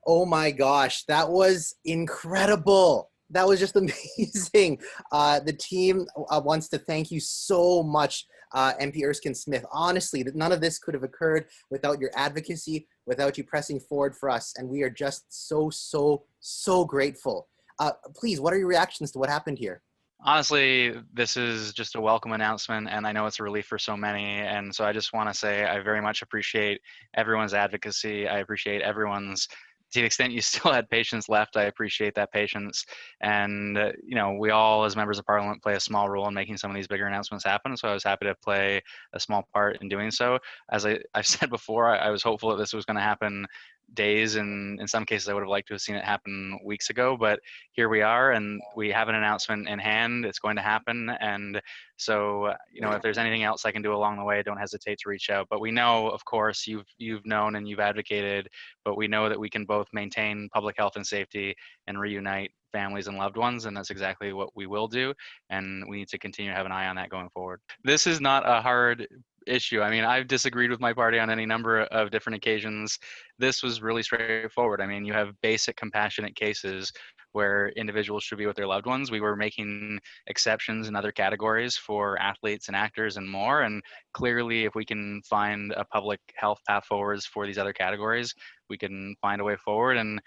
Oh my gosh, that was incredible. That was just amazing. The team wants to thank you so much, MP Erskine-Smith. Honestly, none of this could have occurred without your advocacy, without you pressing forward for us. And we are just so grateful. Please, what are your reactions to what happened here? Honestly, this is just a welcome announcement, and I know it's a relief for so many. And so I just want to say I very much appreciate everyone's advocacy. I appreciate everyone's, to the extent you still had patience left, I appreciate that patience. And, we all, as members of parliament, play a small role in making some of these bigger announcements happen. So I was happy to play a small part in doing so. As I've said before, I was hopeful that this was going to happen days, and in some cases I would have liked to have seen it happen weeks ago, but here we are, and we have an announcement in hand. It's going to happen, and so if there's anything else I can do along the way, don't hesitate to reach out. But we know, of course, you've known and you've advocated, but we know that we can both maintain public health and safety and reunite families and loved ones, and that's exactly what we will do, and we need to continue to have an eye on that going forward. This is not a hard issue. I mean, I've disagreed with my party on any number of different occasions. This was really straightforward. I mean, you have basic compassionate cases where individuals should be with their loved ones. We were making exceptions in other categories for athletes and actors and more. And clearly, if we can find a public health path forwards for these other categories, we can find a way forward. And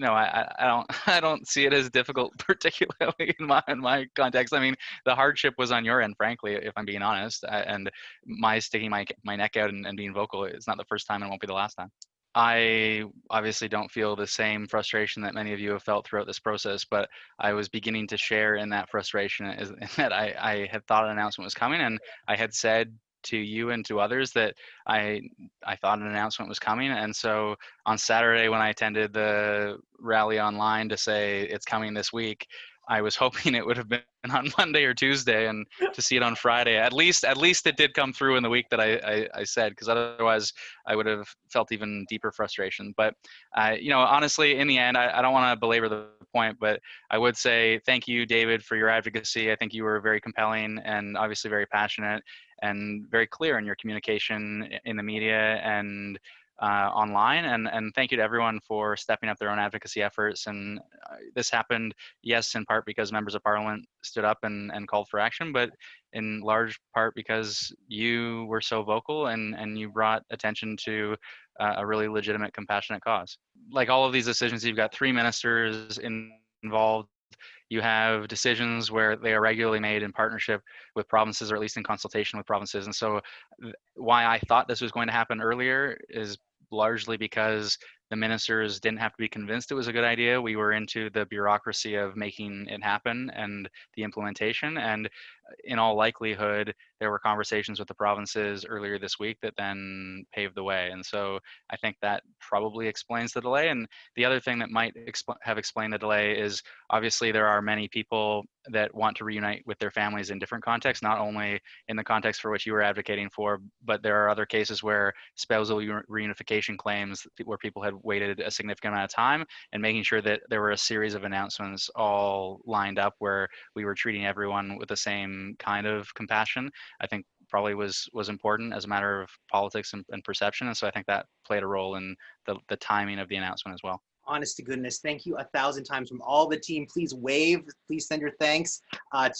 I don't I don't see it as difficult, particularly in my context. I mean, the hardship was on your end, frankly, if I'm being honest. And my sticking my neck out and being vocal, it's not the first time and won't be the last time. I obviously don't feel the same frustration that many of you have felt throughout this process, but I was beginning to share in that frustration that I had thought an announcement was coming, and I had said to you and to others that I I thought an announcement was coming. And so on Saturday, when I attended the rally online to say it's coming this week, I was hoping it would have been on Monday or Tuesday, and to see it on Friday. At least it did come through in the week that I said, because otherwise I would have felt even deeper frustration. But honestly, in the end, I don't want to belabor the point, but I would say thank you, David, for your advocacy. I think you were very compelling and obviously very passionate and very clear in your communication in the media and online. And thank you to everyone for stepping up their own advocacy efforts. And this happened, yes, in part because members of parliament stood up and called for action, but in large part because you were so vocal and you brought attention to a really legitimate, compassionate cause. Like all of these decisions, you've got three ministers involved. You have decisions where they are regularly made in partnership with provinces, or at least in consultation with provinces. And so why I thought this was going to happen earlier is largely because the ministers didn't have to be convinced it was a good idea. We were into the bureaucracy of making it happen and the implementation. And in all likelihood, there were conversations with the provinces earlier this week that then paved the way. And so I think that probably explains the delay. And the other thing that might have explained the delay is obviously there are many people that want to reunite with their families in different contexts, not only in the context for which you were advocating for, but there are other cases where spousal reunification claims where people had waited a significant amount of time, and making sure that there were a series of announcements all lined up where we were treating everyone with the same kind of compassion, I think probably was important as a matter of politics and perception. And so I think that played a role in the timing of the announcement as well. Honest to goodness, thank you 1,000 times from all the team. Please wave, please send your thanks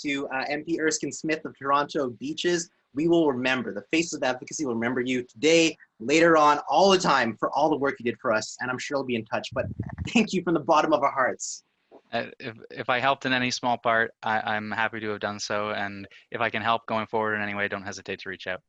to MP Erskine-Smith of Toronto Beeches. We will remember, the Faces of Advocacy will remember you today, later on, all the time, for all the work you did for us, and I'm sure we'll be in touch, but thank you from the bottom of our hearts. If I helped in any small part, I'm happy to have done so. And if I can help going forward in any way, don't hesitate to reach out.